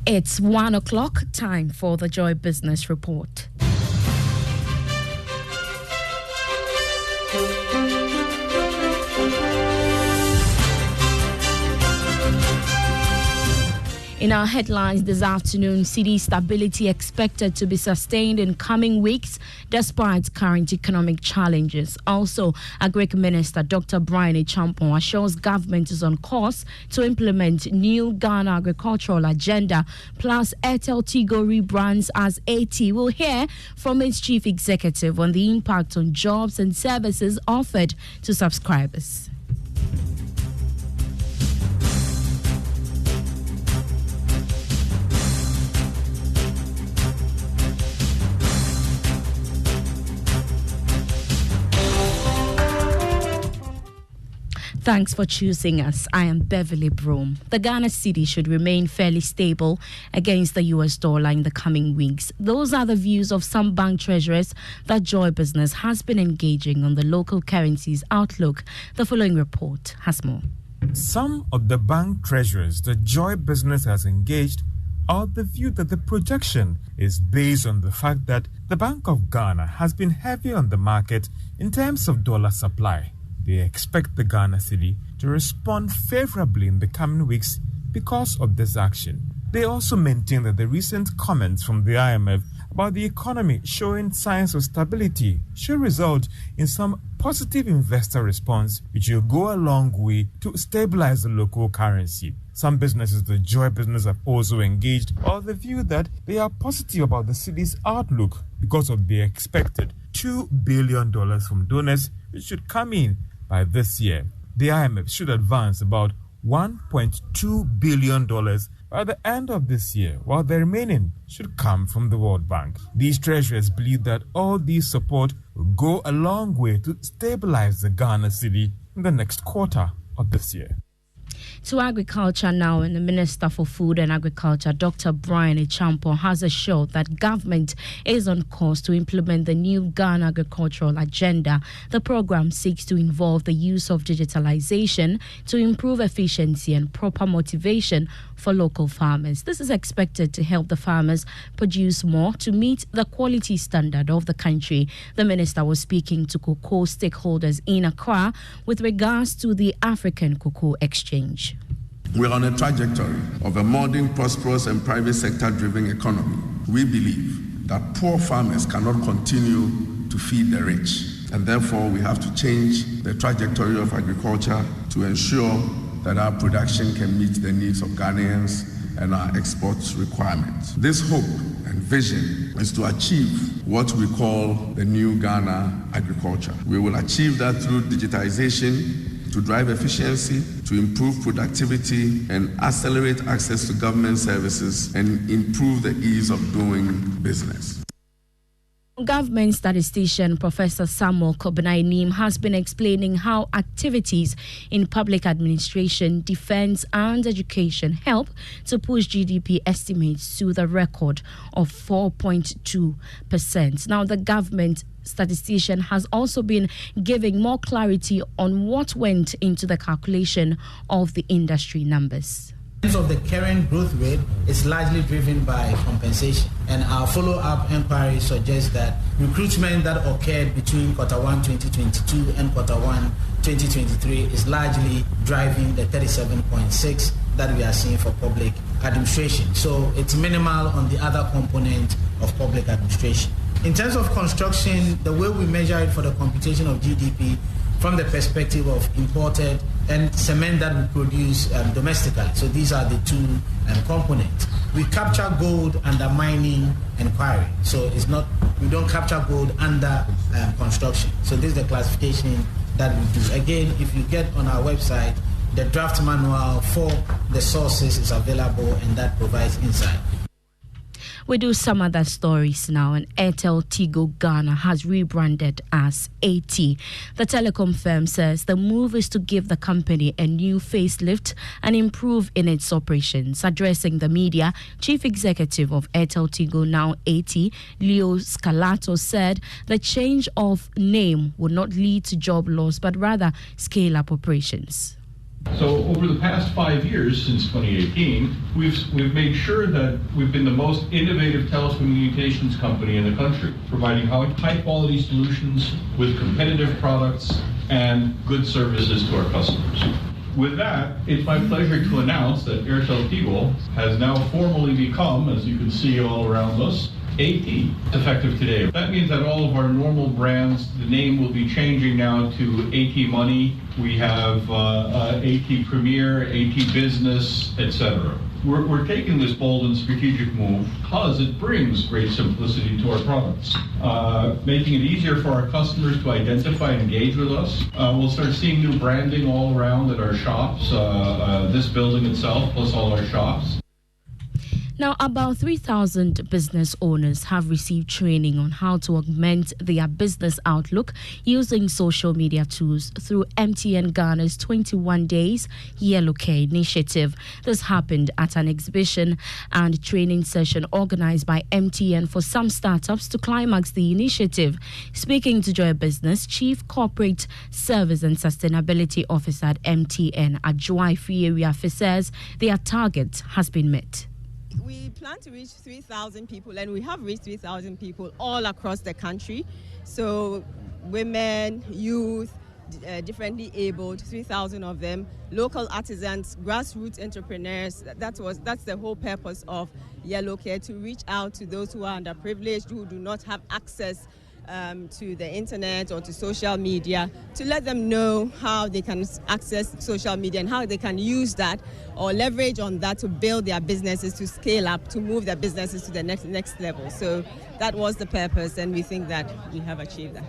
It's 1 o'clock, time for the Joy Business Report. In our headlines this afternoon, Cedi Stability expected to be sustained in coming weeks despite current economic challenges. Also, Agric Minister Dr. Brian Echampong assures government is on course to implement new Ghana agricultural agenda, plus Airtel Tigo rebrands as AT. We'll hear from its chief executive on the impact on jobs and services offered to subscribers. Thanks for choosing us. I am Beverly Broom. The Ghana cedi should remain fairly stable against the US dollar in the coming weeks. Those are the views of some bank treasurers that Joy Business has been engaging on the local currency's outlook. The following report has more. Some of the bank treasurers that Joy Business has engaged are of the view that the projection is based on the fact that the Bank of Ghana has been heavy on the market in terms of dollar supply. They expect the Ghana cedi to respond favorably in the coming weeks because of this action. They also maintain that the recent comments from the IMF about the economy showing signs of stability should result in some positive investor response, which will go a long way to stabilize the local currency. Some businesses, the Joy Business, have also engaged are of the view that they are positive about the cedi's outlook because of the expected $2 billion from donors, which should come in by this year. The IMF should advance about $1.2 billion by the end of this year, while the remaining should come from the World Bank. These treasurers believe that all these support will go a long way to stabilize the Ghana cedi in the next quarter of this year. To agriculture now, and the Minister for Food and Agriculture, Dr. Brian Echampong, has assured that government is on course to implement the new Ghana agricultural agenda. The program seeks to involve the use of digitalization to improve efficiency and proper motivation for local farmers. This is expected to help the farmers produce more to meet the quality standard of the country. The minister was speaking to cocoa stakeholders in Accra with regards to the African Cocoa Exchange. We're on a trajectory of a modern, prosperous and private sector-driven economy. We believe that poor farmers cannot continue to feed the rich, and therefore we have to change the trajectory of agriculture to ensure that our production can meet the needs of Ghanaians and our exports requirements. This hope and vision is to achieve what we call the new Ghana agriculture. We will achieve that through digitization, to drive efficiency, to improve productivity, and accelerate access to government services and improve the ease of doing business. Government statistician Professor Samuel Kobnai-Nim has been explaining how activities in public administration, defense, and education help to push GDP estimates to the record of 4.2%. Now, the government statistician has also been giving more clarity on what went into the calculation of the industry numbers. Of the current growth rate is largely driven by compensation, and our follow-up inquiry suggests that recruitment that occurred between Q1 2022 and Q1 2023 is largely driving the 37.6 that we are seeing for public administration. So it's minimal on the other component of public administration. In terms of construction, the way we measure it for the computation of GDP from the perspective of imported and cement that we produce domestically. So these are the two components. We capture gold under mining and quarry. So it's not, we don't capture gold under construction. So this is the classification that we do. Again, if you get on our website, the draft manual for the sources is available, and that provides insight. We do some other stories now, and Airtel Tigo Ghana has rebranded as AT. The telecom firm says the move is to give the company a new facelift and improve in its operations. Addressing the media, Chief Executive of Airtel Tigo, now AT, Leo Scalato, said the change of name would not lead to job loss, but rather scale up operations. So over the past 5 years, since 2018, we've made sure that we've been the most innovative telecommunications company in the country, providing high-quality solutions with competitive products and good services to our customers. With that, it's my pleasure to announce that Airtel Tigo has now formally become, as you can see all around us, AT, effective today. That means that all of our normal brands, the name will be changing now to AT Money. We have AT Premier, AT Business, etc. We're taking this bold and strategic move because it brings great simplicity to our products, making it easier for our customers to identify and engage with us. We'll start seeing new branding all around at our shops, this building itself, plus all our shops. Now, about 3,000 business owners have received training on how to augment their business outlook using social media tools through MTN Ghana's 21 Days Yellow Care initiative. This happened at an exhibition and training session organized by MTN for some startups to climax the initiative. Speaking to Joy Business, Chief Corporate Service and Sustainability Officer at MTN, Ajua Ifeyewiafe, says their target has been met. We plan to reach 3,000 people, and we have reached 3,000 people all across the country. So women, youth, differently abled, 3,000 of them, local artisans, grassroots entrepreneurs. That's the whole purpose of Yellow Care, to reach out to those who are underprivileged, who do not have access to the internet or to social media, to let them know how they can access social media and how they can use that or leverage on that to build their businesses, to scale up, to move their businesses to the next level. So that was the purpose, and we think that we have achieved that.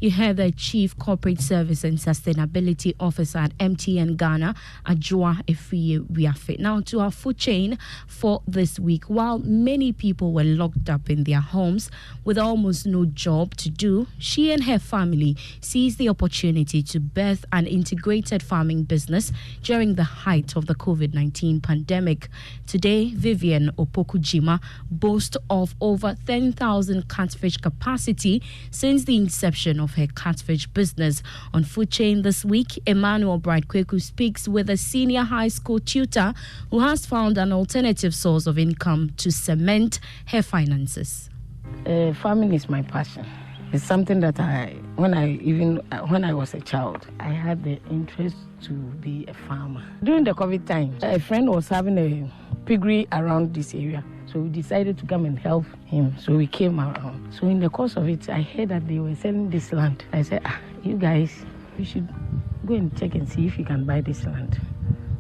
You heard the Chief Corporate Service and Sustainability Officer at MTN Ghana, Ajua Ifeyewiafe. Now to our food chain for this week. While many people were locked up in their homes with almost no job to do, she and her family seized the opportunity to birth an integrated farming business during the height of the COVID-19 pandemic. Today, Vivian Opokujima boasts of over 10,000 catfish capacity since the inception of her catfish business. On Food Chain this week, Emmanuel Bright-Kweku speaks with a senior high school tutor who has found an alternative source of income to cement her finances. Farming is my passion. It's something that when I was a child, I had the interest to be a farmer. During the COVID time, a friend was having a piggery around this area. So we decided to come and help him. So we came around. So in the course of it, I heard that they were selling this land. I said, you guys, you should go and check and see if you can buy this land.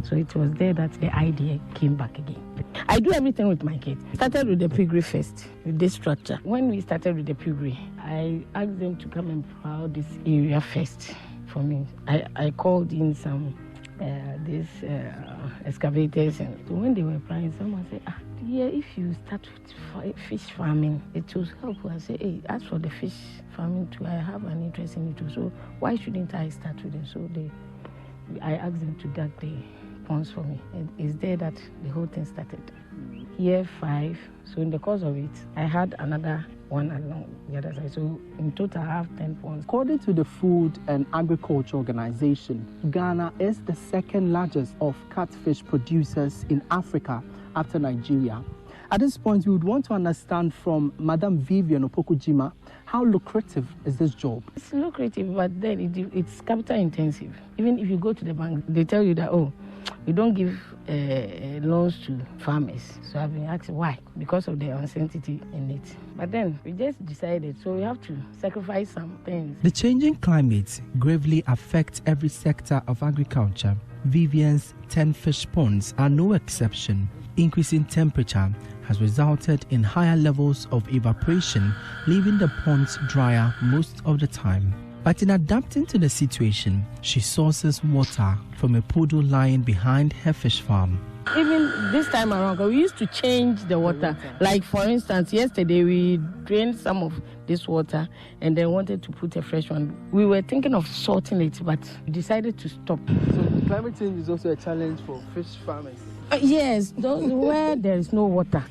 So it was there that the idea came back again. I do everything with my kids. Started with the piggery first, with this structure. When we started with the piggery, I asked them to come and plow this area first for me. I called in some these excavators, and so when they were plowing, someone said, yeah, if you start with fish farming, it will help. I say, hey, as for the fish farming too, I have an interest in it too. So why shouldn't I start with it? So I asked them to dig the ponds for me. And it's there that the whole thing started. Year 5, so in the course of it, I had another one along the other side. So in total, I have 10 ponds. According to the Food and Agriculture Organization, Ghana is the second largest of catfish producers in Africa after Nigeria. At this point, we would want to understand from Madam Vivian Opokujima, how lucrative is this job? It's lucrative, but then it's capital intensive. Even if you go to the bank, they tell you that, we don't give loans to farmers. So I've been asked why, because of the uncertainty in it. But then we just decided, so we have to sacrifice some things. The changing climate gravely affects every sector of agriculture. Vivian's 10 fish ponds are no exception. Increasing temperature has resulted in higher levels of evaporation, leaving the ponds drier most of the time. But in adapting to the situation, she sources water from a pool lying behind her fish farm. Even this time around, we used to change the water. Like, for instance, yesterday we drained some of this water and then wanted to put a fresh one. We were thinking of sorting it, but we decided to stop. So climate change is also a challenge for fish farmers? Yes, where there is no water.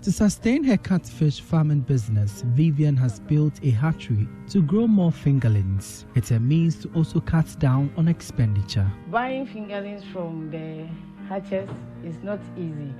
To sustain her catfish farming business, Vivian has built a hatchery to grow more fingerlings. It's a means to also cut down on expenditure. Buying fingerlings from the hatchers is not easy.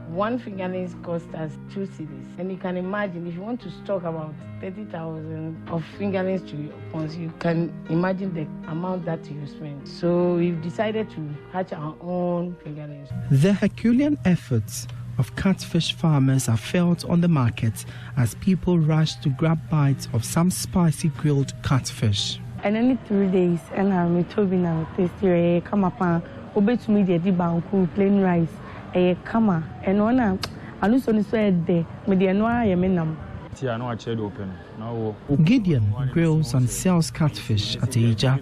One fingerlings costs us 2 cedis. And you can imagine, if you want to stock about 30,000 of fingerlings to your ponds, you can imagine the amount that you spend. So we've decided to hatch our own fingerlings. The Herculean efforts of catfish farmers are felt on the market as people rush to grab bites of some spicy grilled catfish. And only 3 days, and I'm told now tasty. Come up and obey to me the banku plain rice. Kama and one I lose on the day with the annoy Gideon grills and sells catfish at Aja.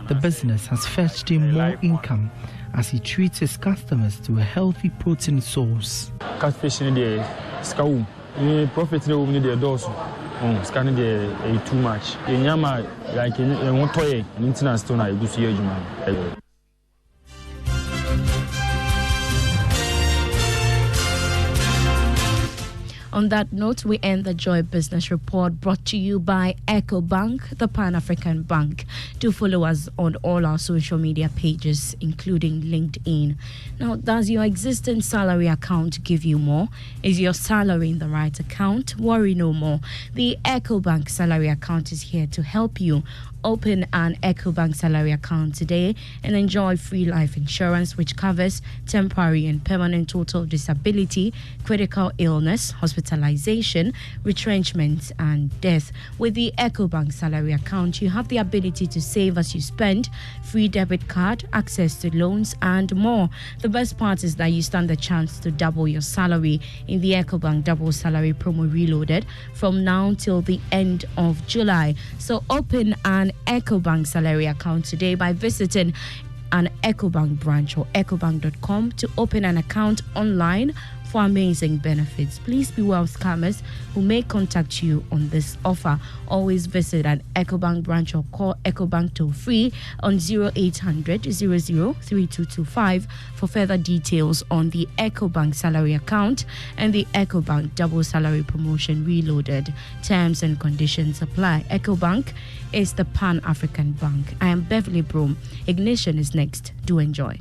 The business has fetched him more income as he treats his customers to a healthy protein source. Catfish in the scow, profit in the dose. Scanning the too much. In Yama, like in one toy, an internet stone, I do see you. On that note, we end the Joy Business Report brought to you by EcoBank, the Pan-African Bank. Do follow us on all our social media pages, including LinkedIn. Now, does your existing salary account give you more? Is your salary in the right account? Worry no more. The EcoBank salary account is here to help you. Open an EcoBank salary account today and enjoy free life insurance, which covers temporary and permanent total disability, critical illness, hospitalization, retrenchment, and death. With the EcoBank salary account, you have the ability to save as you spend, free debit card, access to loans, and more. The best part is that you stand the chance to double your salary in the EcoBank Double Salary Promo Reloaded from now till the end of July. So open an EcoBank salary account today by visiting an EcoBank branch or ecobank.com to open an account online for amazing benefits. Please beware of scammers who may contact you on this offer. Always visit an EcoBank branch or call EcoBank toll free on 0800 003225 for further details on the EcoBank salary account and the EcoBank Double Salary Promotion Reloaded. Terms and conditions apply. EcoBank is the Pan-African Bank. I am Beverly Broom. Ignition is next. Do enjoy.